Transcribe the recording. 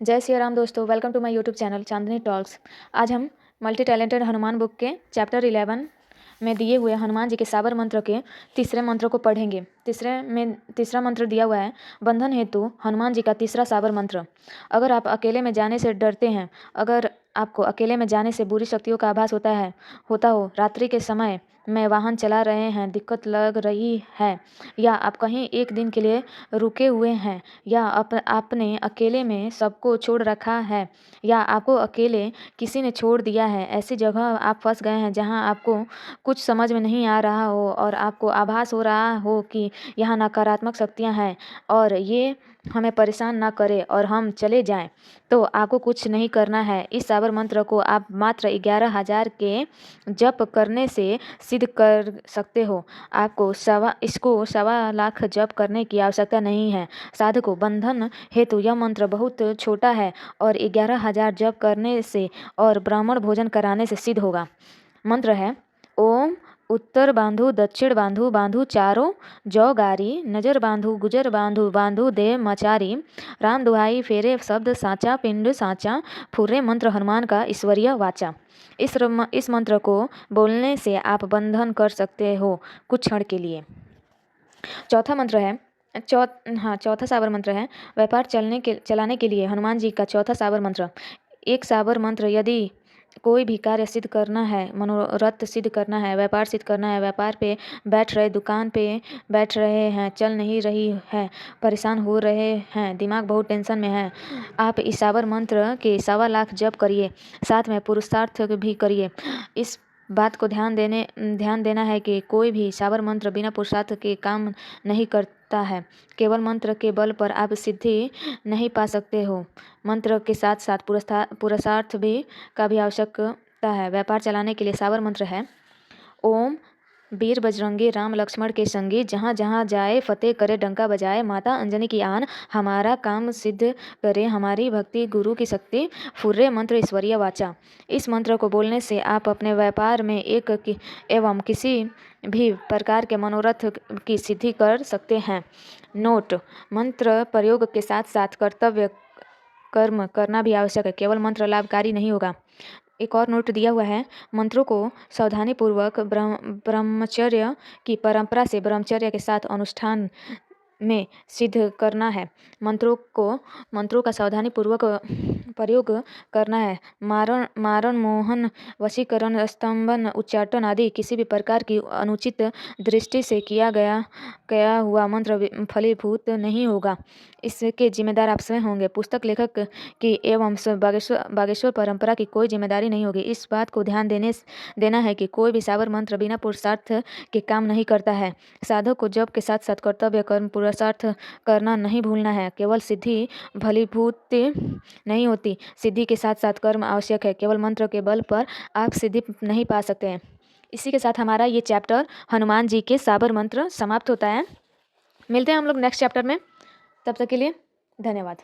जय सिया राम दोस्तों, welcome to my YouTube channel Chandni talks. आज हम मल्टी टैलेंटेड हनुमान बुक के चैप्टर 11 में दिए हुए हनुमान जी के साबर मंत्र के तीसरे मंत्र को पढ़ेंगे। तीसरा मंत्र दिया हुआ है, बंधन हेतु हनुमान जी का तीसरा साबर मंत्र। अगर आप अकेले में जाने से डरते हैं, अगर आपको अकेले में जाने से बुरी शक्तियों का आभास होता हो, रात्रि के समय में वाहन चला रहे हैं, दिक्कत लग रही है, या आप कहीं एक दिन के लिए रुके हुए हैं, या आपने अकेले में सबको छोड़ रखा है, या आपको अकेले किसी ने छोड़ दिया है, ऐसी जगह आप फंस गए हैं जहां आपको कुछ समझ में नहीं आ रहा हो और आपको आभास हो रहा हो कि यहाँ नकारात्मक शक्तियाँ हैं और ये हमें परेशान ना करे और हम चले जाएं, तो आपको कुछ नहीं करना है। इस साबर मंत्र को आप मात्र 11,000 के जप करने से सिद्ध कर सकते हो। आपको इसको 1.25 लाख जप करने की आवश्यकता नहीं है। साधको, बंधन हेतु यह मंत्र बहुत छोटा है और 11,000 जप करने से और ब्राह्मण भोजन कराने से सिद्ध होगा। मंत्र है, ओम उत्तर बांधु दक्षिण बांधु बांधु चारों जौ गारी, नजर बांधु गुजर बांधु बांधु दे मचारी, राम दुहाई फेरे शब्द साचा पिंड साचा, फुर्रे मंत्र हनुमान का ईश्वरीय वाचा। इस मंत्र को बोलने से आप बंधन कर सकते हो कुछ क्षण के लिए। चौथा साबर मंत्र है, व्यापार चलाने के लिए हनुमान जी का चौथा साबर मंत्र। एक साबर मंत्र यदि कोई भी कार्य सिद्ध करना है, मनोरथ सिद्ध करना है, व्यापार सिद्ध करना है, व्यापार पे बैठ रहे, दुकान पे बैठ रहे हैं, चल नहीं रही है, परेशान हो रहे हैं, दिमाग बहुत टेंशन में है, आप इस साबर मंत्र के 1.25 लाख जप करिए, साथ में पुरुषार्थ भी करिए। इस बात को ध्यान देना है कि कोई भी साबर मंत्र बिना पुरुषार्थ के काम नहीं करता है। केवल मंत्र के बल पर आप सिद्धि नहीं पा सकते हो, मंत्र के साथ साथ पुरुषार्थ का भी आवश्यकता है। व्यापार चलाने के लिए साबर मंत्र है, ओम वीर बजरंगी राम लक्ष्मण के संगी, जहाँ जहाँ जाए फतेह करे डंका बजाए, माता अंजनी की आन हमारा काम सिद्ध करे, हमारी भक्ति गुरु की शक्ति, फुर्रे मंत्र ईश्वरीय वाचा। इस मंत्र को बोलने से आप अपने व्यापार में एवं किसी भी प्रकार के मनोरथ की सिद्धि कर सकते हैं। नोट, मंत्र प्रयोग के साथ साथ कर्तव्य कर्म करना भी आवश्यक है, केवल मंत्र लाभकारी नहीं होगा। एक और नोट दिया हुआ है, मंत्रों को सावधानीपूर्वक ब्रह्मचर्य की परंपरा से ब्रह्मचर्य के साथ अनुष्ठान में सिद्ध करना है। मंत्रों का सावधानीपूर्वक प्रयोग करना है। मारण मोहन वशीकरण स्तंभन उच्चाटन आदि किसी भी प्रकार की अनुचित दृष्टि से किया हुआ मंत्र फलीभूत नहीं होगा। इसके जिम्मेदार आप स्वयं होंगे। पुस्तक लेखक की एवं बागेश्वर परंपरा की कोई जिम्मेदारी नहीं होगी। इस बात को ध्यान देना है कि कोई भी साबर मंत्र बिना पुरुषार्थ के काम नहीं करता है। साधक को जप के साथ साथ कर्तव्य कर्म पुरुषार्थ करना नहीं भूलना है। केवल सिद्धि फलीभूत नहीं होती, सिद्धि के साथ साथ कर्म आवश्यक है। केवल मंत्र के बल पर आप सिद्धि नहीं पा सकते हैं। इसी के साथ हमारा ये चैप्टर हनुमान जी के साबर मंत्र समाप्त होता है। मिलते हैं हम लोग नेक्स्ट चैप्टर में, तब तक के लिए धन्यवाद।